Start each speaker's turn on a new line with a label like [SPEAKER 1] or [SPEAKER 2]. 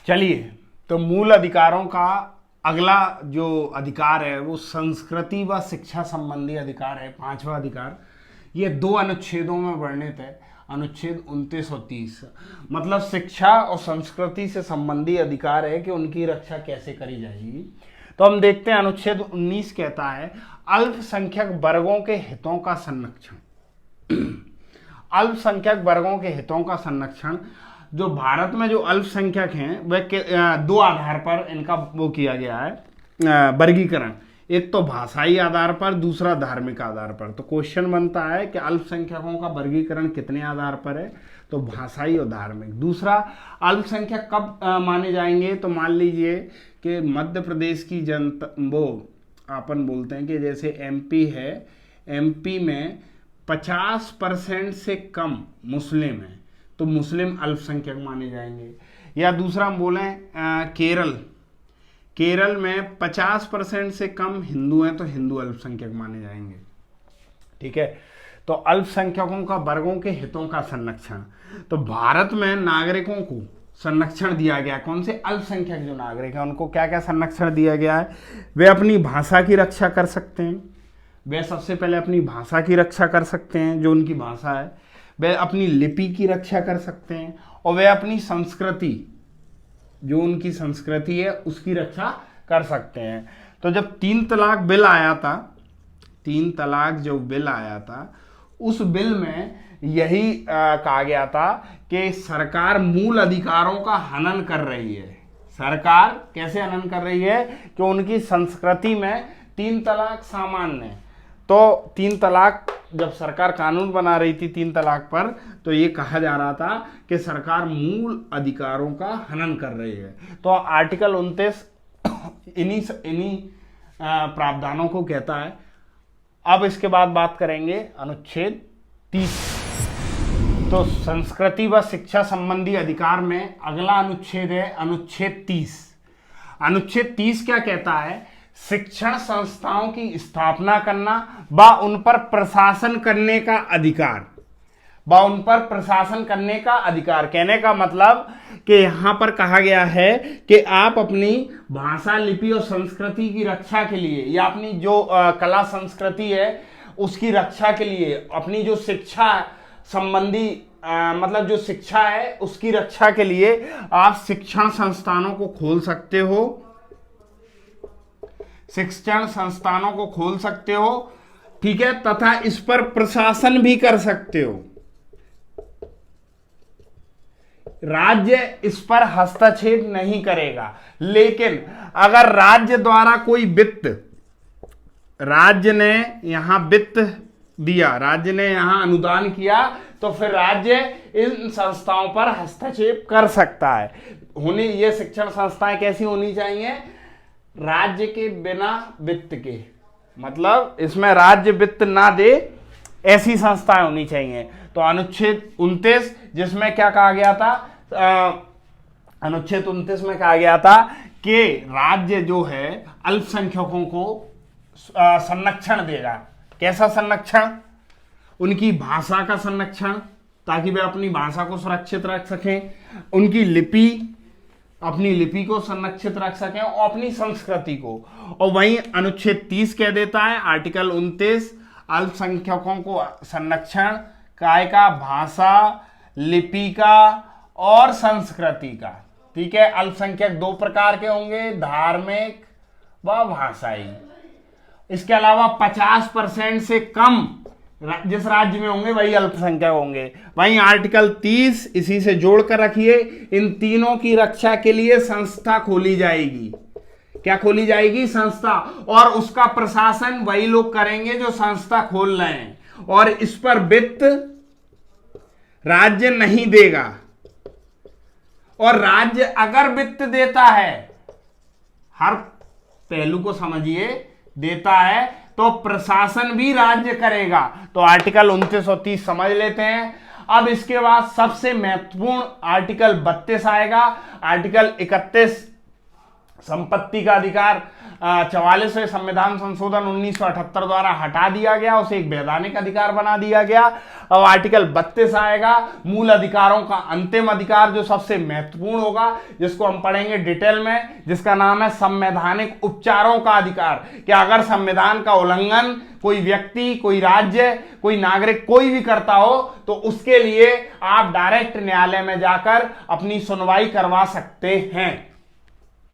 [SPEAKER 1] चलिए, तो मूल अधिकारों का अगला जो अधिकार है वो संस्कृति व शिक्षा संबंधी अधिकार है, पांचवा अधिकार। ये दो अनुच्छेदों में वर्णित है, अनुच्छेद 29 और 30। मतलब शिक्षा और संस्कृति से संबंधी अधिकार है कि उनकी रक्षा कैसे करी जाएगी। तो हम देखते हैं, अनुच्छेद 19 कहता है अल्पसंख्यक वर्गों के हितों का संरक्षण। अल्पसंख्यक वर्गों के हितों का संरक्षण। जो भारत में जो अल्पसंख्यक हैं वह दो आधार पर इनका वो किया गया है वर्गीकरण। एक तो भाषाई आधार पर, दूसरा धार्मिक आधार पर। तो क्वेश्चन बनता है कि अल्पसंख्यकों का वर्गीकरण कितने आधार पर है, तो भाषाई और धार्मिक। दूसरा, अल्पसंख्यक कब माने जाएंगे, तो मान लीजिए कि मध्य प्रदेश की जनता, वो अपन बोलते हैं कि जैसे एमपी है, एमपी में 50% से कम मुस्लिम हैं तो मुस्लिम अल्पसंख्यक माने जाएंगे। या दूसरा हम बोलें केरल में 50% से कम हिंदू हैं तो हिंदू अल्पसंख्यक माने जाएंगे। ठीक है, तो अल्पसंख्यकों का वर्गों के हितों का संरक्षण। तो भारत में नागरिकों को संरक्षण दिया गया। कौन से? अल्पसंख्यक जो नागरिक हैं उनको क्या क्या संरक्षण दिया गया है? वे अपनी भाषा की रक्षा कर सकते हैं। वे सबसे पहले अपनी भाषा की रक्षा कर सकते हैं, जो उनकी भाषा है। वे अपनी लिपि की रक्षा कर सकते हैं और वे अपनी संस्कृति, जो उनकी संस्कृति है, उसकी रक्षा कर सकते हैं। तो जब 3 तलाक बिल आया था, 3 तलाक जो बिल आया था, उस बिल में यही कहा गया था कि सरकार मूल अधिकारों का हनन कर रही है। सरकार कैसे हनन कर रही है कि उनकी संस्कृति में 3 तलाक सामान्य है। तो 3 तलाक जब सरकार कानून बना रही थी 3 तलाक पर, तो ये कहा जा रहा था कि सरकार मूल अधिकारों का हनन कर रही है। तो आर्टिकल 29 इन्हीं प्रावधानों को कहता है। अब इसके बाद बात करेंगे अनुच्छेद 30। तो संस्कृति व शिक्षा संबंधी अधिकार में अगला अनुच्छेद है अनुच्छेद 30। अनुच्छेद 30 क्या कहता है? शिक्षण संस्थाओं की स्थापना करना व उन पर प्रशासन करने का अधिकार। उन पर प्रशासन करने का अधिकार कहने का मतलब कि यहां पर कहा गया है कि आप अपनी भाषा, लिपि और संस्कृति की रक्षा के लिए, या अपनी जो कला संस्कृति है उसकी रक्षा के लिए, अपनी जो शिक्षा संबंधी मतलब जो शिक्षा है उसकी रक्षा के लिए आप शिक्षण संस्थानों को खोल सकते हो। शिक्षण संस्थानों को खोल सकते हो, ठीक है, तथा इस पर प्रशासन भी कर सकते हो। राज्य इस पर हस्तक्षेप नहीं करेगा, लेकिन अगर राज्य द्वारा कोई वित्त, राज्य ने यहां वित्त दिया, राज्य ने यहां अनुदान किया, तो फिर राज्य इन संस्थाओं पर हस्तक्षेप कर सकता है। ये शिक्षण संस्थाएं कैसी होनी चाहिए? राज्य के बिना वित्त के, मतलब इसमें राज्य वित्त ना दे, ऐसी संस्थाएं होनी चाहिए। तो अनुच्छेद 29 जिसमें क्या कहा गया था, अनुच्छेद 29 में कहा गया था कि राज्य जो है अल्पसंख्यकों को संरक्षण देगा। कैसा संरक्षण? उनकी भाषा का संरक्षण, ताकि वे अपनी भाषा को सुरक्षित रख सकें, उनकी लिपि, अपनी लिपि को संरक्षित रख सकें और अपनी संस्कृति को। और वहीं अनुच्छेद 30 कह देता है, आर्टिकल 29, अल्पसंख्यकों को संरक्षण काय का? भाषा, लिपि का और संस्कृति का। ठीक है, अल्पसंख्यक 2 प्रकार के होंगे, धार्मिक व भाषाई। इसके अलावा 50% से कम जिस राज्य में होंगे वही अल्पसंख्यक होंगे। वहीं आर्टिकल 30 इसी से जोड़कर रखिए, इन तीनों की रक्षा के लिए संस्था खोली जाएगी। क्या खोली जाएगी? संस्था। और उसका प्रशासन वही लोग करेंगे जो संस्था खोल रहे हैं, और इस पर वित्त राज्य नहीं देगा। और राज्य अगर वित्त देता है, हर पहलू को समझिए, देता है, तो प्रशासन भी राज्य करेगा। तो आर्टिकल 29 और 30 समझ लेते हैं। अब इसके बाद सबसे महत्वपूर्ण आर्टिकल 32 आएगा। आर्टिकल 31 संपत्ति का अधिकार, 44वें संविधान संशोधन 1978 द्वारा हटा दिया गया, उसे एक वैधानिक अधिकार बना दिया गया। अब आर्टिकल 32 आएगा, मूल अधिकारों का अंतिम अधिकार जो सबसे महत्वपूर्ण होगा, जिसको हम पढ़ेंगे डिटेल में, जिसका नाम है संवैधानिक उपचारों का अधिकार। कि अगर संविधान का उल्लंघन कोई व्यक्ति, कोई राज्य, कोई नागरिक कोई भी करता हो तो उसके लिए आप डायरेक्ट न्यायालय में जाकर अपनी सुनवाई करवा सकते हैं।